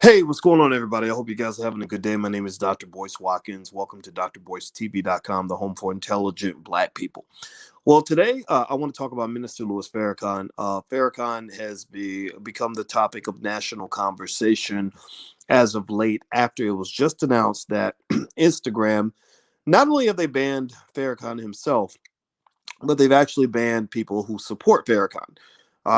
Hey, what's going on, everybody? I hope you guys are having a good day. My name is Dr. Boyce Watkins. Welcome to drboycetv.com, the home for intelligent Black people. Well, today I want to talk about Minister Louis Farrakhan. Farrakhan has become the topic of national conversation as of late after it was just announced that Instagram, not only have they banned Farrakhan himself, but they've actually banned people who support Farrakhan.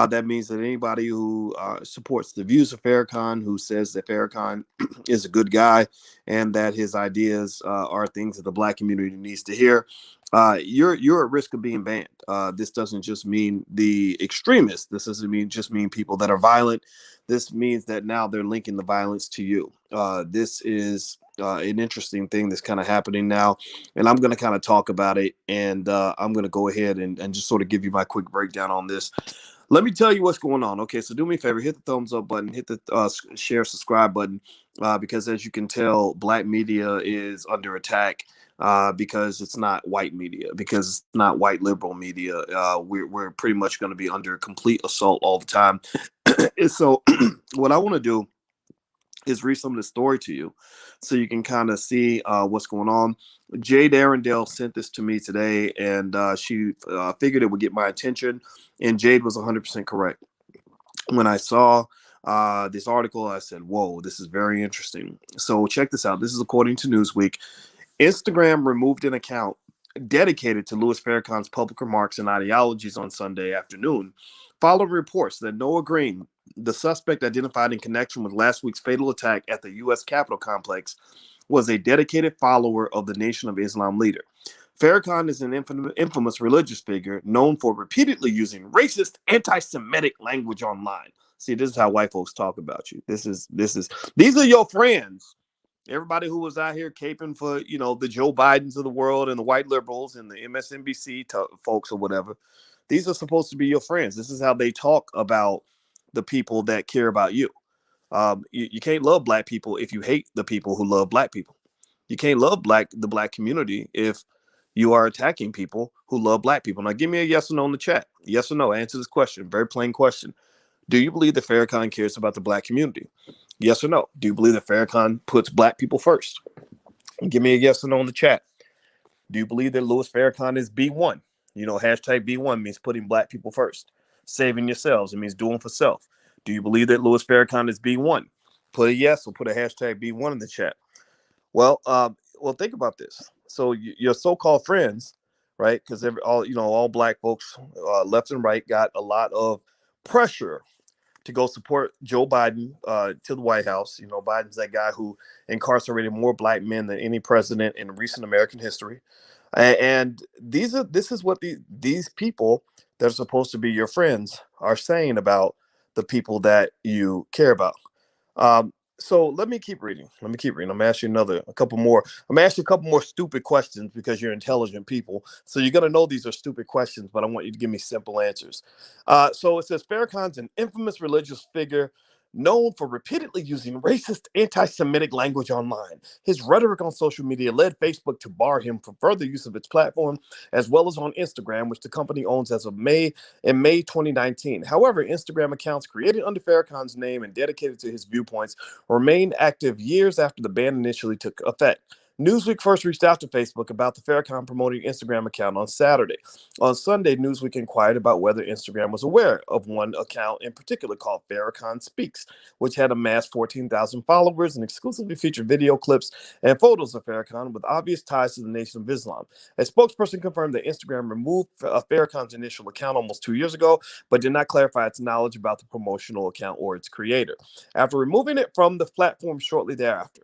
That means that anybody who supports the views of Farrakhan, who says that Farrakhan is a good guy and that his ideas are things that the Black community needs to hear, you're at risk of being banned. This doesn't just mean the extremists. This doesn't mean people that are violent. This means that now they're linking the violence to you. This is an interesting thing that's kind of happening now, and I'm going to kind of talk about it, and I'm going to go ahead and just sort of give you my quick breakdown on this. Let me tell you what's going on. Okay, so do me a favor, hit the thumbs up button, hit the share, subscribe button, because as you can tell, Black media is under attack. Because it's not white media, because it's not white liberal media. We're pretty much going to be under complete assault all the time. And so, what I want to do is read some of the story to you so you can kind of see what's going on. Jade Arendelle sent this to me today, and she figured it would get my attention, and Jade was 100% correct. When I saw this article, I said, whoa, this is very interesting. So check this out. This is according to Newsweek. Instagram removed an account dedicated to Louis Farrakhan's public remarks and ideologies on Sunday afternoon, following reports that Noah Green, the suspect identified in connection with last week's fatal attack at the U.S. Capitol complex, was a dedicated follower of the Nation of Islam leader. Farrakhan is an infamous religious figure known for repeatedly using racist, anti-Semitic language online. See, this is how white folks talk about you. These are your friends. Everybody who was out here caping for, the Joe Bidens of the world and the white liberals and the MSNBC folks or whatever. These are supposed to be your friends. This is how they talk about the people that care about you. You can't love Black people if you hate the people who love Black people. You can't love the Black community if you are attacking people who love Black people. Now, give me a yes or no in the chat. Yes or no. Answer this question. Very plain question. Do you believe that Farrakhan cares about the Black community? Yes or no? Do you believe that Farrakhan puts Black people first? Give me a yes or no in the chat. Do you believe that Louis Farrakhan is B1? Hashtag B1 means putting Black people first. Saving yourselves, it means doing for self. Do you believe that Louis Farrakhan is B1? Put a yes or put a hashtag B1 in the chat. Well, think about this. So your so-called friends, right? Because all Black folks, left and right, got a lot of pressure to go support Joe Biden to the White House. Biden's that guy who incarcerated more Black men than any president in recent American history. And this is what these people that are supposed to be your friends are saying about the people that you care about. So let me keep reading. I'm gonna ask you a couple more. I'm gonna ask you a couple more stupid questions because you're intelligent people. So you're gonna know these are stupid questions, but I want you to give me simple answers. So it says Farrakhan's an infamous religious figure known for repeatedly using racist, anti-Semitic language online. His rhetoric on social media led Facebook to bar him from further use of its platform, as well as on Instagram, which the company owns as of May 2019. However, Instagram accounts created under Farrakhan's name and dedicated to his viewpoints remained active years after the ban initially took effect. Newsweek first reached out to Facebook about the Farrakhan promoting Instagram account on Saturday. On Sunday, Newsweek inquired about whether Instagram was aware of one account in particular called Farrakhan Speaks, which had amassed 14,000 followers and exclusively featured video clips and photos of Farrakhan with obvious ties to the Nation of Islam. A spokesperson confirmed that Instagram removed Farrakhan's initial account almost 2 years ago, but did not clarify its knowledge about the promotional account or its creator, after removing it from the platform shortly thereafter.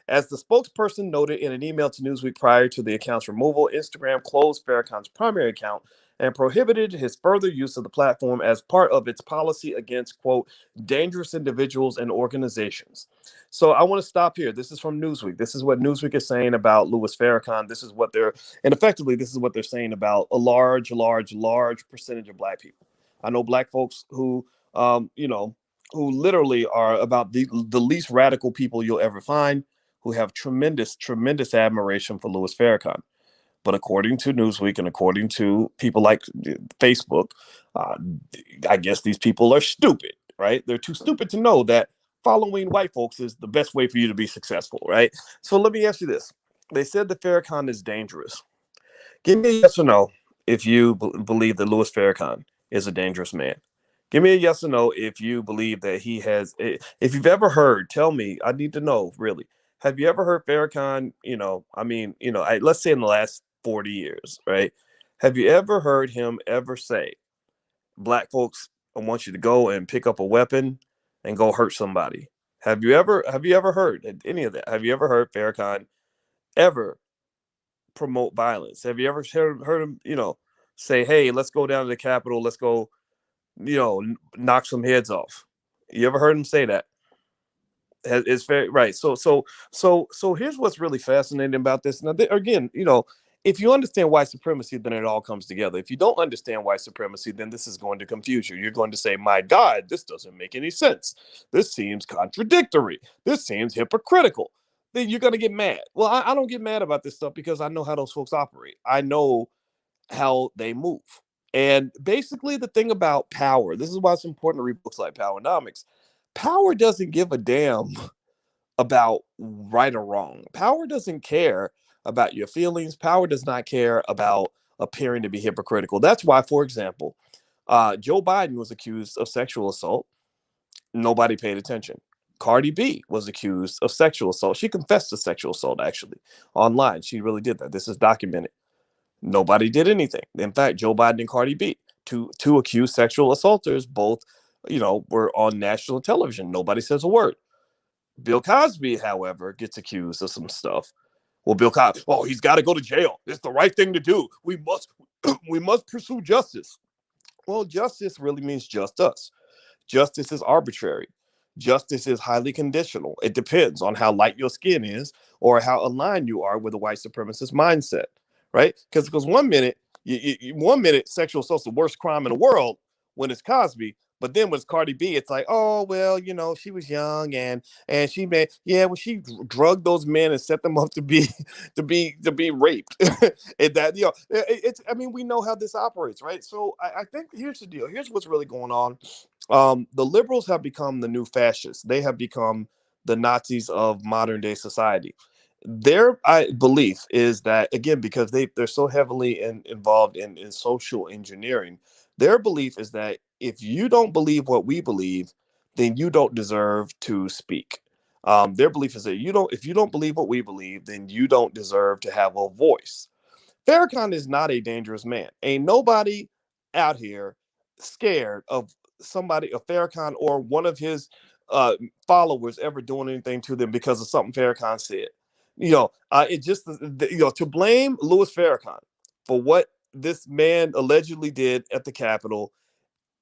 As the spokesperson noted in an email to Newsweek prior to the account's removal, Instagram closed Farrakhan's primary account and prohibited his further use of the platform as part of its policy against, quote, dangerous individuals and organizations. So I want to stop here. This is from Newsweek. This is what Newsweek is saying about Louis Farrakhan. And effectively, this is what they're saying about a large, large, large percentage of Black people. I know Black folks who literally are about the least radical people you'll ever find, who have tremendous, tremendous admiration for Louis Farrakhan. But according to Newsweek and according to people like Facebook, uh, I guess these people are stupid, right? They're too stupid to know that following white folks is the best way for you to be successful, right? So let me ask you this. They said that Farrakhan is dangerous. Give me a yes or no if you believe that Louis Farrakhan is a dangerous man. Give me a yes or no if you believe that he has. If you've ever heard, tell me. I need to know really. Have you ever heard Farrakhan? I mean, let's say in the last 40 years, right? Have you ever heard him ever say, "Black folks, I want you to go and pick up a weapon and go hurt somebody"? Have you ever heard any of that? Have you ever heard Farrakhan ever promote violence? Have you ever heard him, say, "Hey, let's go down to the Capitol, let's go, knock some heads off"? You ever heard him say that? It's very right. So here's what's really fascinating about this. Now, again, if you understand white supremacy, then it all comes together. If you don't understand white supremacy, then this is going to confuse you. You're going to say, "My God, this doesn't make any sense. This seems contradictory. This seems hypocritical." Then you're going to get mad. Well, I don't get mad about this stuff because I know how those folks operate. I know how they move. And basically, the thing about power, this is why it's important to read books like Powernomics. Power doesn't give a damn about right or wrong. Power doesn't care about your feelings. Power does not care about appearing to be hypocritical. That's why, for example, Joe Biden was accused of sexual assault. Nobody paid attention. Cardi B was accused of sexual assault. She confessed to sexual assault, actually, online. She really did that. This is documented. Nobody did anything. In fact, Joe Biden and Cardi B, two accused sexual assaulters, both, were on national television. Nobody says a word. Bill Cosby, however, gets accused of some stuff. Well, Bill Cosby, oh, he's got to go to jail. It's the right thing to do. We must, we must pursue justice. Well, justice really means just us. Justice is arbitrary. Justice is highly conditional. It depends on how light your skin is or how aligned you are with a white supremacist mindset, right? Because one minute sexual assault is the worst crime in the world when it's Cosby, but then when it's Cardi B, it's like, oh well, she was young and she made well she drugged those men and set them up to be to be raped. And that it's I mean we know how this operates, right? So I think here's the deal. Here's what's really going on. The liberals have become the new fascists. They have become the Nazis of modern day society. Their belief is that, again, because they're so heavily involved in social engineering, their belief is that if you don't believe what we believe, then you don't deserve to speak. Their belief is that if you don't believe what we believe, then you don't deserve to have a voice. Farrakhan is not a dangerous man. Ain't nobody out here scared of somebody, of Farrakhan or one of his uh, followers ever doing anything to them because of something Farrakhan said. It just to blame Louis Farrakhan for what this man allegedly did at the Capitol.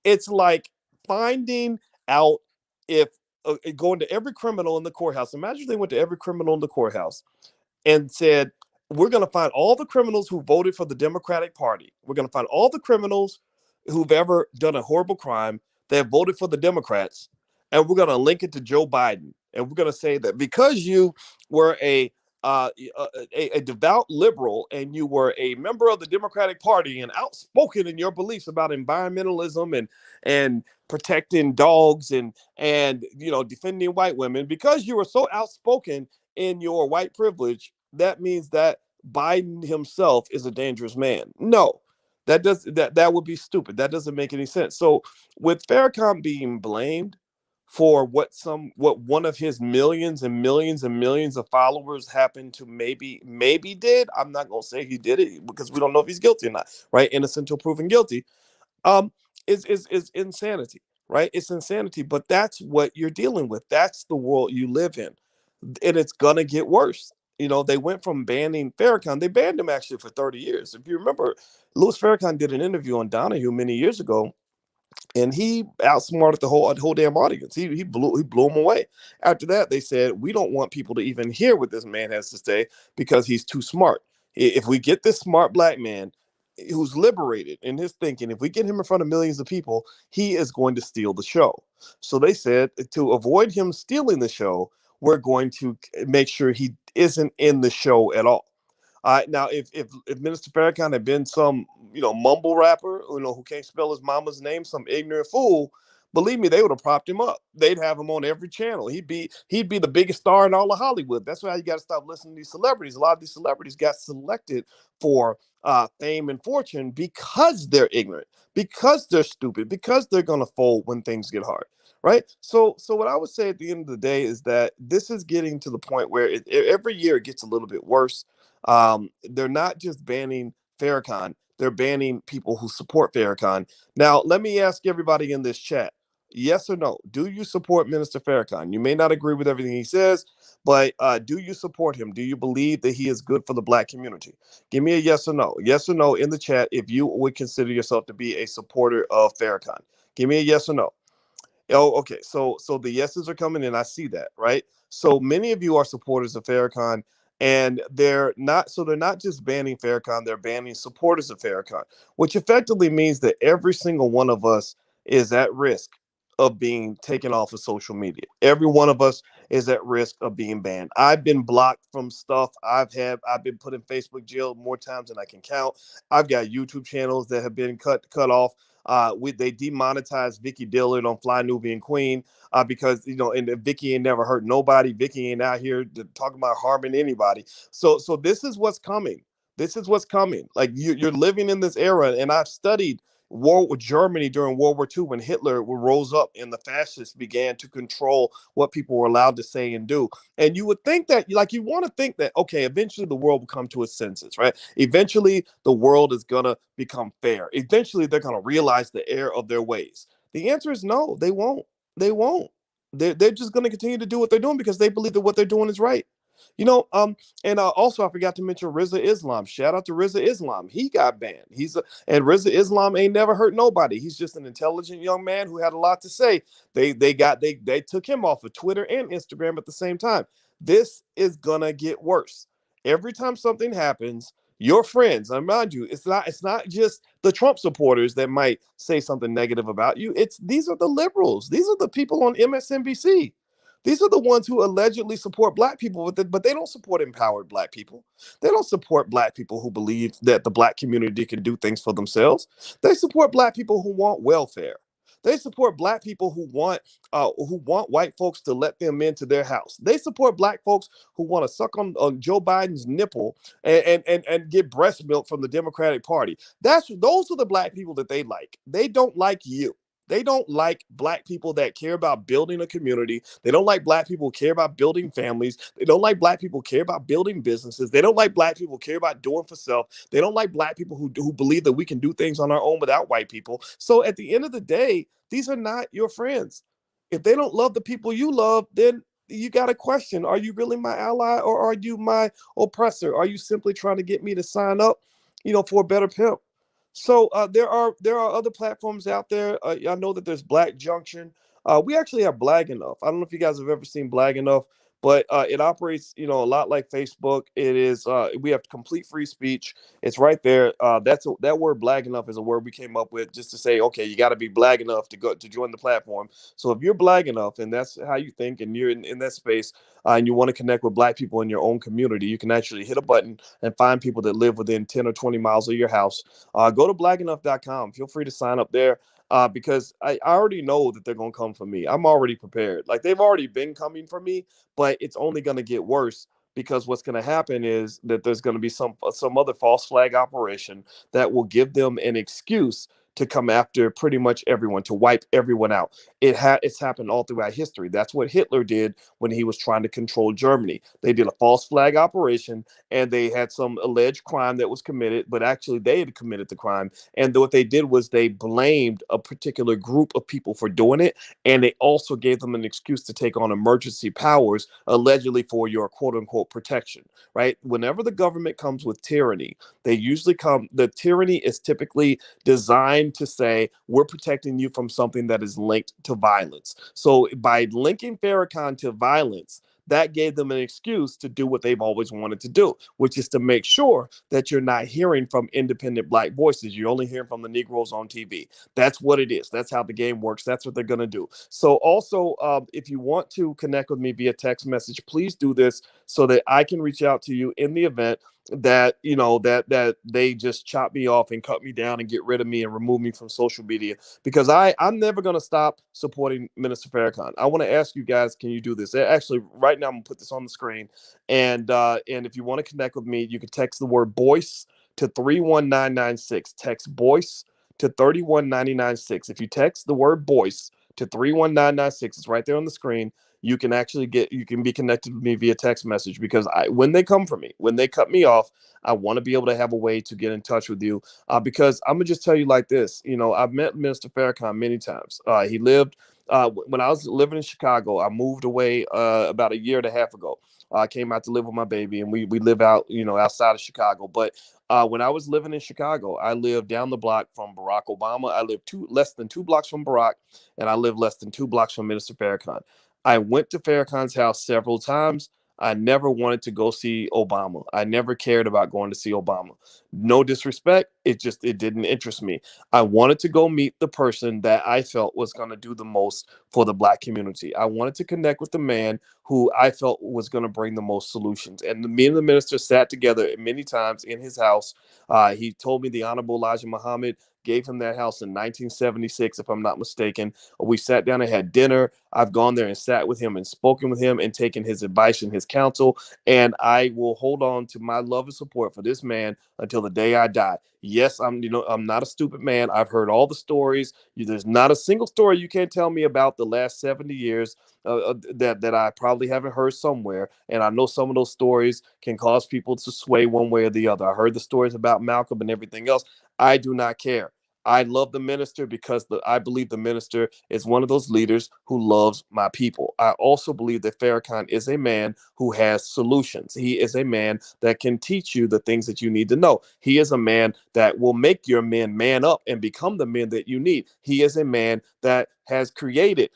It's like finding out if going to every criminal in the courthouse. Imagine they went to every criminal in the courthouse and said, "We're going to find all the criminals who voted for the Democratic Party. We're going to find all the criminals who've ever done a horrible crime that have voted for the Democrats, and we're going to link it to Joe Biden. And we're going to say that because you were a devout liberal and you were a member of the Democratic Party and outspoken in your beliefs about environmentalism and protecting dogs and defending white women, because you were so outspoken in your white privilege, that means that Biden himself is a dangerous man." No, that would be stupid. That doesn't make any sense. So with Farrakhan being blamed for what one of his millions and millions and millions of followers happened to maybe did, I'm not gonna say he did it because we don't know if he's guilty or not, right? Innocent until proven guilty. um is insanity, right? It's insanity, but that's what you're dealing with. That's the world you live in, and it's gonna get worse. They went from banning Farrakhan. They banned him actually for 30 years. If you remember, Louis Farrakhan did an interview on Donahue many years ago, and he outsmarted the whole damn audience. He blew him away. After that, they said, "We don't want people to even hear what this man has to say because he's too smart. If we get this smart black man who's liberated in his thinking, if we get him in front of millions of people, he is going to steal the show." So they said, to avoid him stealing the show, we're going to make sure he isn't in the show at all. Now, if Minister Farrakhan had been some mumble rapper, who can't spell his mama's name, some ignorant fool, believe me, they would have propped him up. They'd have him on every channel. He'd be the biggest star in all of Hollywood. That's why you got to stop listening to these celebrities. A lot of these celebrities got selected for fame and fortune because they're ignorant, because they're stupid, because they're gonna fold when things get hard. Right. So what I would say at the end of the day is that this is getting to the point where every year it gets a little bit worse. They're not just banning Farrakhan; they're banning people who support Farrakhan. Now, let me ask everybody in this chat: yes or no? Do you support Minister Farrakhan? You may not agree with everything he says, but do you support him? Do you believe that he is good for the Black community? Give me a yes or no. Yes or no in the chat if you would consider yourself to be a supporter of Farrakhan. Give me a yes or no. Oh, okay. So the yeses are coming in. I see that, right? So many of you are supporters of Farrakhan, and they're not just banning Farrakhan, they're banning supporters of Farrakhan, which effectively means that every single one of us is at risk of being taken off of social media. Every one of us is at risk of being banned. I've been blocked from stuff. I've been put in Facebook jail more times than I can count. I've got YouTube channels that have been cut off. They demonetized Vicky Dillard on Fly Nubian Queen because and Vicky ain't never hurt nobody. Vicky ain't out here talking about harming anybody. So this is what's coming. This is what's coming. Like you're living in this era, and I've studied war with Germany during World War II when Hitler rose up and the fascists began to control what people were allowed to say and do. And you would think that, like, you want to think that, okay, eventually the world will come to its senses, right? Eventually the world is going to become fair. Eventually they're going to realize the error of their ways. The answer is no, they won't. They won't. They're just going to continue to do what they're doing because they believe that what they're doing is right. And also I forgot to mention Rizza Islam. Shout out to Rizza Islam. He got banned. And Rizza Islam ain't never hurt nobody. He's just an intelligent young man who had a lot to say. They took him off of Twitter and Instagram at the same time. This is gonna get worse. Every time something happens, your friends, I remind you, it's not just the Trump supporters that might say something negative about you. These are the liberals. These are the people on MSNBC. These are the ones who allegedly support Black people, but they don't support empowered Black people. They don't support Black people who believe that the Black community can do things for themselves. They support Black people who want welfare. They support Black people who want white folks to let them into their house. They support Black folks who want to suck on Joe Biden's nipple and get breast milk from the Democratic Party. Those are the Black people that they like. They don't like you. They don't like Black people that care about building a community. They don't like Black people who care about building families. They don't like Black people who care about building businesses. They don't like Black people who care about doing for self. They don't like Black people who believe that we can do things on our own without white people. So at the end of the day, these are not your friends. If they don't love the people you love, then you got to question, are you really my ally or are you my oppressor? Are you simply trying to get me to sign up, for a better pimp? So there are other platforms out there. I know that there's Black Junction. We actually have Blag Enough. I don't know if you guys have ever seen Blag Enough, but it operates, a lot like Facebook. It is we have complete free speech. It's right there. That word Blag Enough is a word we came up with just to say, okay, you got to be Blag Enough to join the platform. So if you're Blag Enough and that's how you think, and you're in that space, and you want to connect with Black people in your own community, you can actually hit a button and find people that live within 10 or 20 miles of your house. Go to blackenough.com. Feel free to sign up there because I already know that they're going to come for me. I'm already prepared. Like, they've already been coming for me, but it's only going to get worse because what's going to happen is that there's going to be some other false flag operation that will give them an excuse to come after pretty much everyone, to wipe everyone out. It's happened all throughout history. That's what Hitler did when he was trying to control Germany. They did a false flag operation, and they had some alleged crime that was committed, but actually they had committed the crime. And what they did was they blamed a particular group of people for doing it, and they also gave them an excuse to take on emergency powers, allegedly for your quote unquote protection. Right? Whenever the government comes with tyranny, the tyranny is typically designed to say, we're protecting you from something that is linked to violence. So by linking Farrakhan to violence, that gave them an excuse to do what they've always wanted to do, which is to make sure that you're not hearing from independent black voices. You're only hearing from the Negroes on TV. That's what it is. That's how the game works. That's what they're going to do. So also, if you want to connect with me via text message, please do this so that I can reach out to you in the event that that they just chop me off and cut me down and get rid of me and remove me from social media, because I'm never going to stop supporting Minister Farrakhan. I want to ask you guys, can you do this? Actually, right now I'm going to put this on the screen, and if you want to connect with me, you can text the word Boyce to 31996. Text Boyce to 31996. If you text the word Boyce to 31996, it's right there on the screen. You can be connected with me via text message, because when they come for me, when they cut me off, I want to be able to have a way to get in touch with you. Because I'm gonna just tell you like this, I've met Mr. Farrakhan many times. He lived when I was living in Chicago. I moved away about a year and a half ago. I came out to live with my baby, and we live out, outside of Chicago. But when I was living in Chicago, I lived down the block from Barack Obama. I lived less than 2 blocks from Barack, and I lived less than 2 blocks from Minister Farrakhan. I went to Farrakhan's house several times. I never wanted to go see Obama. I never cared about going to see Obama. No disrespect, it didn't interest me. I wanted to go meet the person that I felt was going to do the most for the black community. I wanted to connect with the man who I felt was going to bring the most solutions. And me and the minister sat together many times in his house. He told me the Honorable Elijah Muhammad gave him that house in 1976, if I'm not mistaken. We sat down and had dinner. I've gone there and sat with him and spoken with him and taken his advice and his counsel. And I will hold on to my love and support for this man until the day I die. Yes, I'm not a stupid man. I've heard all the stories. There's not a single story you can't tell me about the last 70 years that I probably haven't heard somewhere. And I know some of those stories can cause people to sway one way or the other. I heard the stories about Malcolm and everything else. I do not care. I love the minister because I believe the minister is one of those leaders who loves my people. I also believe that Farrakhan is a man who has solutions. He is a man that can teach you the things that you need to know. He is a man that will make your men man up and become the men that you need. He is a man that has created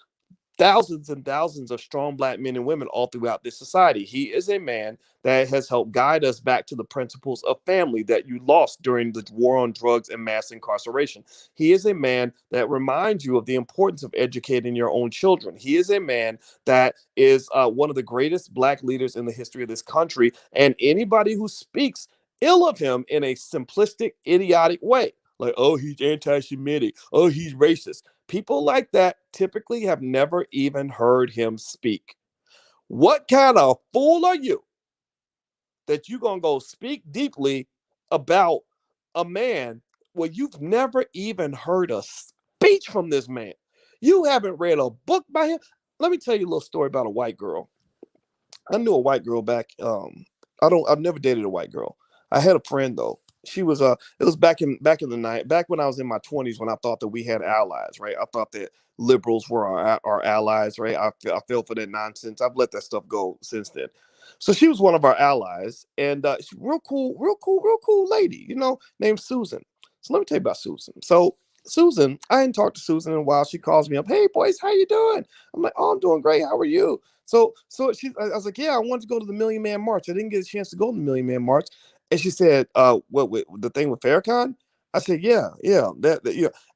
thousands and thousands of strong black men and women all throughout this society. He is a man that has helped guide us back to the principles of family that you lost during the war on drugs and mass incarceration. He is a man that reminds you of the importance of educating your own children. He is a man that is one of the greatest black leaders in the history of this country. And anybody who speaks ill of him in a simplistic, idiotic way, like, oh, he's anti-Semitic, oh, he's racist. People like that typically have never even heard him speak. What kind of fool are you that you're going to go speak deeply about a man where you've never even heard a speech from this man? You haven't read a book by him. Let me tell you a little story about a white girl. I knew a white girl back. I've never dated a white girl. I had a friend though. She was it was back in the night, back when I was in my 20s, when I thought that we had allies, right? I thought that liberals were our allies, right? I fell for that nonsense. I've let that stuff go since then. So she was one of our allies, and she's real cool lady, named Susan. So let me tell you about Susan. So Susan, I hadn't talked to Susan in a while. She calls me up, hey boys, how you doing? I'm like, oh, I'm doing great. How are you? I was like, yeah, I wanted to go to the Million Man March. I didn't get a chance to go to the Million Man March. And she said, what with the thing with Farrakhan? I said, yeah, yeah.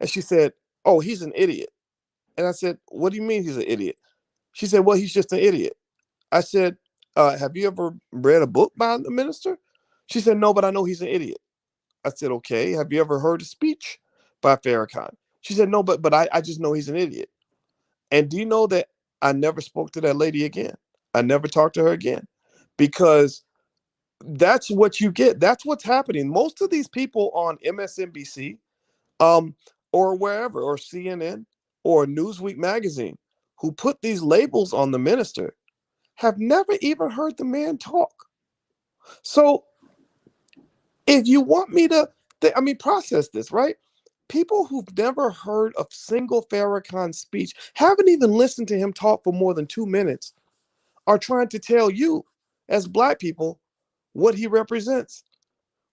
And she said, oh, he's an idiot. And I said, what do you mean he's an idiot? She said, well, he's just an idiot. I said, have you ever read a book by the minister? She said, no, but I know he's an idiot. I said, okay, have you ever heard a speech by Farrakhan? She said, no, but I just know he's an idiot. And do you know that I never spoke to that lady again? I never talked to her again, because that's what you get. That's what's happening. Most of these people on MSNBC, um, or wherever, or CNN, or Newsweek magazine, who put these labels on the minister, have never even heard the man talk. So if you want me to, process this, right? People who've never heard a single Farrakhan speech, haven't even listened to him talk for more than 2 minutes, are trying to tell you, as black people, what he represents.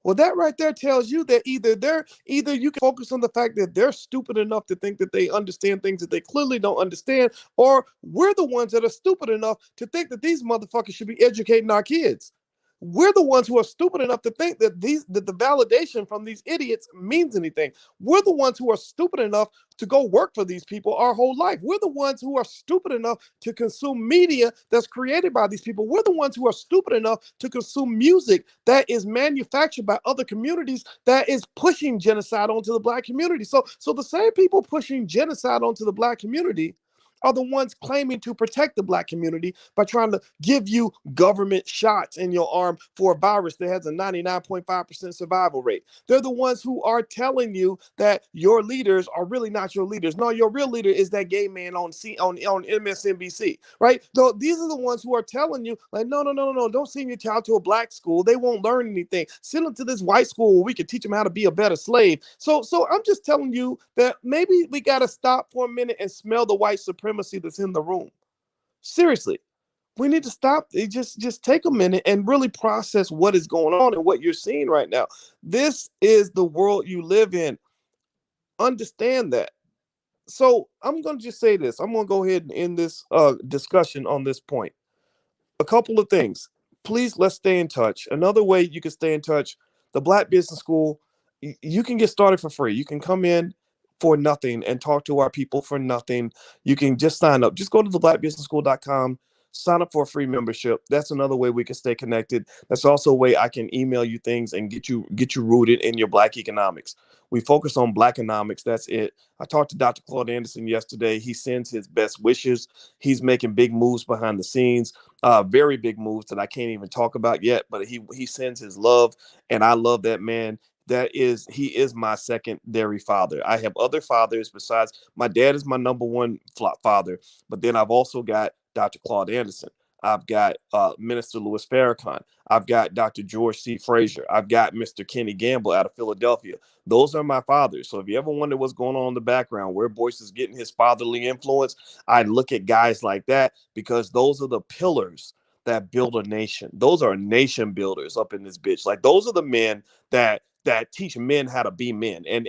Well, that right there tells you that either you can focus on the fact that they're stupid enough to think that they understand things that they clearly don't understand, or we're the ones that are stupid enough to think that these motherfuckers should be educating our kids. We're the ones who are stupid enough to think that the validation from these idiots means anything. We're the ones who are stupid enough to go work for these people our whole life. We're the ones who are stupid enough to consume media that's created by these people. We're the ones who are stupid enough to consume music that is manufactured by other communities that is pushing genocide onto the black community. So the same people pushing genocide onto the black community are the ones claiming to protect the black community by trying to give you government shots in your arm for a virus that has a 99.5% survival rate. They're the ones who are telling you that your leaders are really not your leaders. No, your real leader is that gay man on MSNBC, right? So these are the ones who are telling you, like, no, don't send your child to a black school. They won't learn anything. Send them to this white school where we can teach them how to be a better slave. So I'm just telling you that maybe we got to stop for a minute and smell the white supremacy that's in the room. Seriously, we need to stop. Just take a minute and really process what is going on and what you're seeing right now. This is the world you live in. Understand that. So I'm going to just say this. I'm going to go ahead and end this discussion on this point. A couple of things. Please, let's stay in touch. Another way you can stay in touch, the Black Business School, you can get started for free. You can come in for nothing and talk to our people for nothing. You can just sign up. Just go to theblackbusinessschool.com, sign up for a free membership. That's another way we can stay connected. That's also a way I can email you things and get you rooted in your black economics. We focus on black economics. That's it. I talked to Dr. Claude Anderson yesterday. He sends his best wishes. He's making big moves behind the scenes, very big moves that I can't even talk about yet. But he sends his love, and I love that man. He is my secondary father. I have other fathers besides my dad is my number one father, but then I've also got Dr. Claude Anderson. I've got Minister Louis Farrakhan. I've got Dr. George C. Frazier. I've got Mr. Kenny Gamble out of Philadelphia. Those are my fathers. So if you ever wonder what's going on in the background, where Boyce is getting his fatherly influence, I look at guys like that because those are the pillars that build a nation. Those are nation builders up in this bitch. Like those are the men that teach men how to be men. And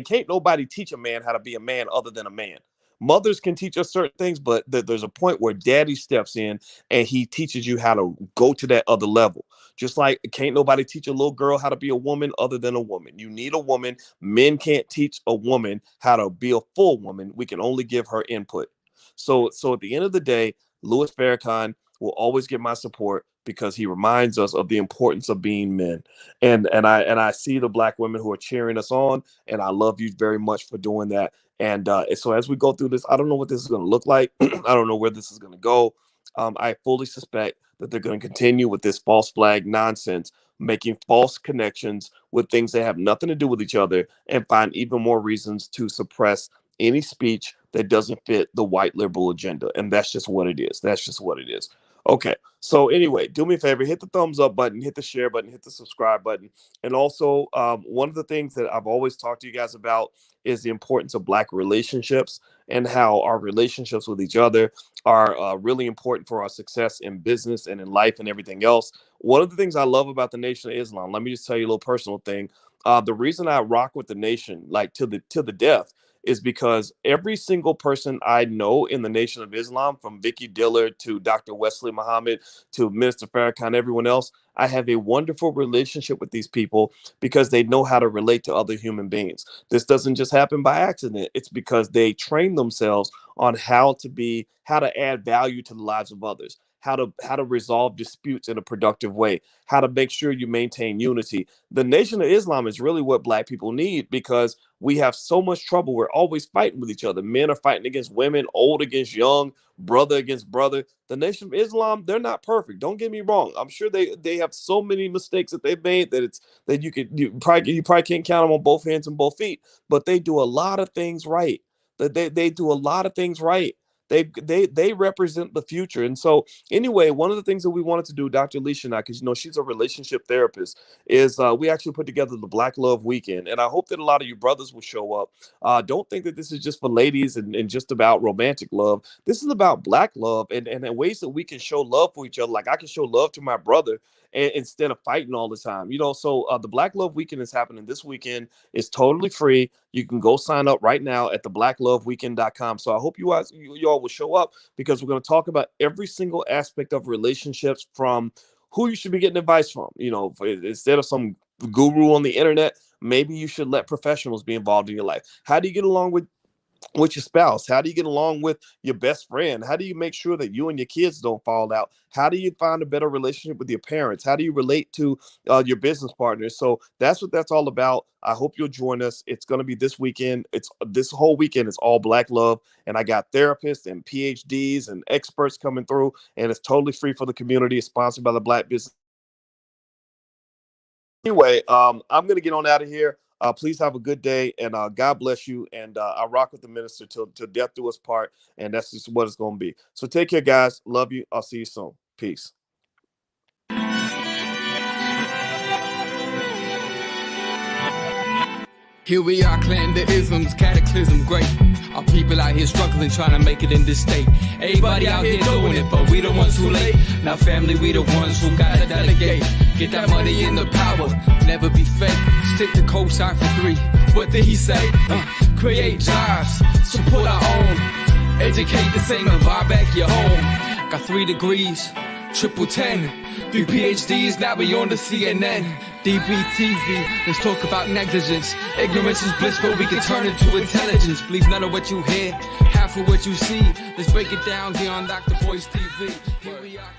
can't nobody teach a man how to be a man other than a man. Mothers can teach us certain things, but there's a point where daddy steps in and he teaches you how to go to that other level. Just like can't nobody teach a little girl how to be a woman other than a woman. You need a woman. Men can't teach a woman how to be a full woman. We can only give her input. So at the end of the day, Louis Farrakhan will always get my support because he reminds us of the importance of being men. And I see the black women who are cheering us on, and I love you very much for doing that. And so as we go through this, I don't know what this is going to look like. I don't know where this is going to go. I fully suspect that they're going to continue with this false flag nonsense, making false connections with things that have nothing to do with each other, and find even more reasons to suppress any speech that doesn't fit the white liberal agenda. And that's just what it is. That's just what it is. Okay. So anyway, do me a favor, hit the thumbs up button, hit the share button, hit the subscribe button. And also, one of the things that I've always talked to you guys about is the importance of black relationships and how our relationships with each other are really important for our success in business and in life and everything else. One of the things I love about the Nation of Islam, let me just tell you a little personal thing. The reason I rock with the nation, like to the death, is because every single person I know in the Nation of Islam, from Vicky Dillard to Dr. Wesley Muhammad to Minister Farrakhan, everyone else, I have a wonderful relationship with these people because they know how to relate to other human beings. This doesn't just happen by accident. It's because they train themselves on how to add value to the lives of others, how to resolve disputes in a productive way, how to make sure you maintain unity. The Nation of Islam is really what black people need because we have so much trouble. We're always fighting with each other. Men are fighting against women, old against young, brother against brother. The Nation of Islam, they're not perfect. Don't get me wrong. I'm sure they have so many mistakes that they've made that it's that you probably can't count them on both hands and both feet. But they do a lot of things right. They do a lot of things right They represent the future. And so anyway, one of the things that we wanted to do, Dr. Alicia and I, because she's a relationship therapist, is we actually put together the Black Love Weekend, and I hope that a lot of you brothers will show up. Don't think that this is just for ladies and just about romantic love. This is about Black love and ways that we can show love for each other. Like I can show love to my brother instead of fighting all the time. So the Black Love Weekend is happening this weekend. It's totally free. You can go sign up right now at theblackloveweekend.com. So I hope you all will show up, because we're going to talk about every single aspect of relationships, from who you should be getting advice from. Instead of some guru on the internet, maybe you should let professionals be involved in your life. How do you get along with your spouse? How do you get along with your best friend? How do you make sure that you and your kids don't fall out? How do you find a better relationship with your parents? How do you relate to your business partners? So that's what that's all about. I hope you'll join us. It's going to be this weekend. It's this whole weekend. It's all Black love. And I got therapists and PhDs and experts coming through, and it's totally free for the community. It's sponsored by the Black Business. Anyway, I'm going to get on out of here. Please have a good day, and God bless you. And I rock with the minister till death do us part, and that's just what it's going to be. So take care, guys. Love you. I'll see you soon. Peace. Here we are, clan the isms, cataclysm, great. Our people out here struggling, trying to make it in this state. Everybody out here doing it, but we the ones who late. Now family, we the ones who gotta delegate. Get that money in the power, never be fake. Stick to cosign for 3. What did he say? Create jobs, support our own. Educate the same and buy back your home. Got 3 degrees, triple 10. 3 PhDs, now we on the CNN. DBTV, let's talk about negligence. Ignorance is bliss, but we can turn it to intelligence. Believe none of what you hear, half of what you see. Let's break it down here on Dr. Boyce TV. Here we are.